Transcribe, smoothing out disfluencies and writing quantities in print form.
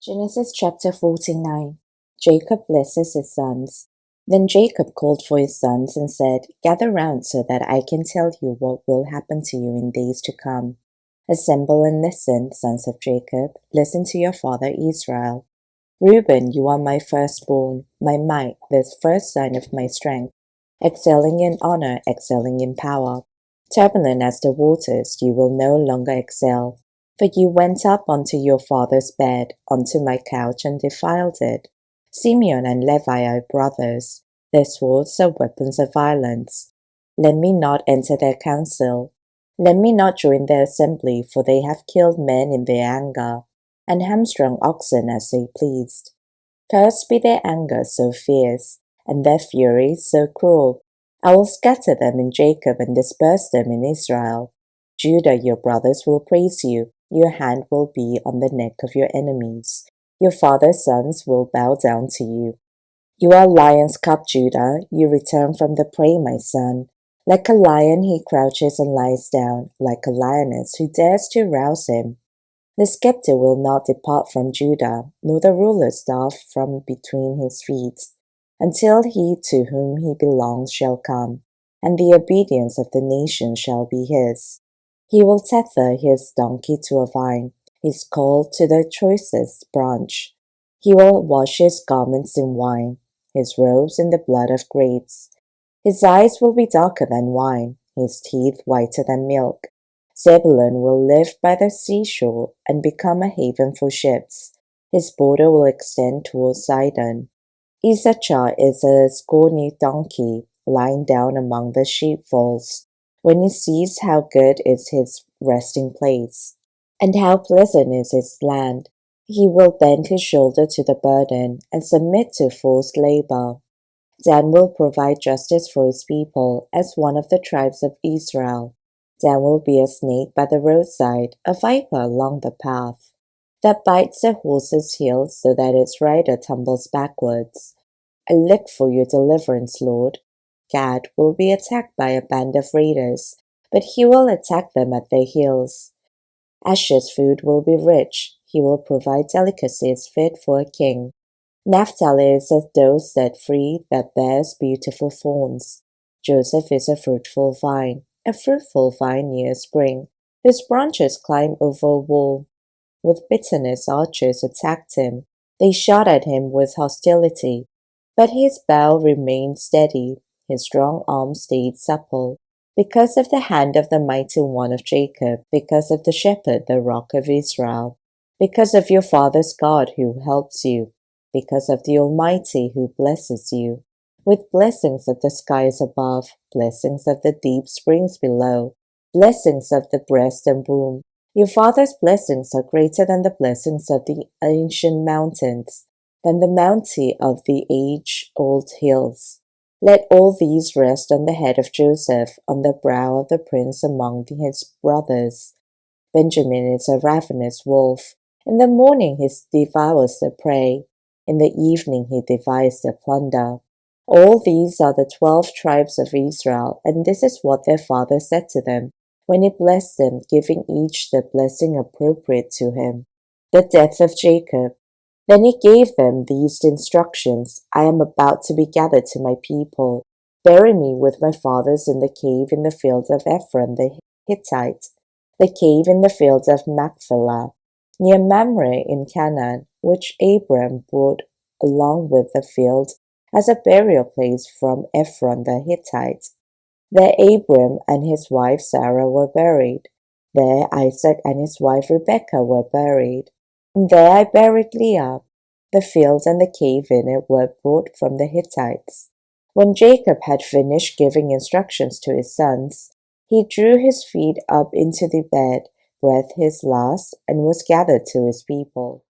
Genesis chapter 49. Jacob blesses his sons. Then Jacob called for his sons and said, "Gather round so that I can tell you what will happen to you in days to come. Assemble and listen, sons of Jacob. Listen to your father Israel. Reuben, you are my firstborn, my might, the first sign of my strength, excelling in honor, excelling in power. Turbulent as the waters, you will no longer excel. For you went up onto your father's bed, onto my couch, and defiled it. Simeon and Levi are brothers. Their swords are weapons of violence. Let me not enter their council. Let me not join their assembly, for they have killed men in their anger, and hamstrung oxen as they pleased. Cursed be their anger so fierce, and their fury so cruel. I will scatter them in Jacob and disperse them in Israel. Judah, your brothers will praise you. Your hand will be on the neck of your enemies. Your father's sons will bow down to you. You are lion's cub, Judah. You return from the prey, my son. Like a lion he crouches and lies down, like a lioness who dares to rouse him. The scepter will not depart from Judah, nor the ruler's staff from between his feet, until he to whom he belongs shall come, and the obedience of the nation shall be his. He will tether his donkey to a vine, his colt to the choicest branch. He will wash his garments in wine, his robes in the blood of grapes. His eyes will be darker than wine, his teeth whiter than milk. Zebulun will live by the seashore and become a haven for ships. His border will extend towards Sidon. Issachar is a scrawny donkey, lying down among the sheepfolds. When he sees how good is his resting place, and how pleasant is his land, he will bend his shoulder to the burden and submit to forced labor. Dan will provide justice for his people as one of the tribes of Israel. Dan will be a snake by the roadside, a viper along the path, that bites a horse's heels so that its rider tumbles backwards. I look for your deliverance, Lord. Gad will be attacked by a band of raiders, but he will attack them at their heels. Asher's food will be rich. He will provide delicacies fit for a king. Naphtali is a doe set free that bears beautiful fawns. Joseph is a fruitful vine near a spring, whose branches climb over a wall. With bitterness archers attacked him. They shot at him with hostility, but his bow remained steady. His strong arm stayed supple, because of the hand of the mighty one of Jacob, because of the shepherd, the rock of Israel, because of your father's God who helps you, because of the Almighty who blesses you, with blessings of the skies above, blessings of the deep springs below, blessings of the breast and womb. Your father's blessings are greater than the blessings of the ancient mountains, than the mountain of the age-old hills. Let all these rest on the head of Joseph, on the brow of the prince among his brothers. Benjamin is a ravenous wolf. In the morning he devours the prey. In the evening he divides the plunder. All these are the 12 tribes of Israel, and this is what their father said to them, when he blessed them, giving each the blessing appropriate to him. The death of Jacob. Then he gave them these instructions: I am about to be gathered to my people. Bury me with my fathers in the cave in the field of Ephron the Hittite, the cave in the field of Machpelah, near Mamre in Canaan, which Abram brought along with the field as a burial place from Ephron the Hittite. There Abram and his wife Sarah were buried. There Isaac and his wife Rebekah were buried. And there I buried Leah. The fields and the cave in it were brought from the Hittites. When Jacob had finished giving instructions to his sons, he drew his feet up into the bed, breathed his last, and was gathered to his people.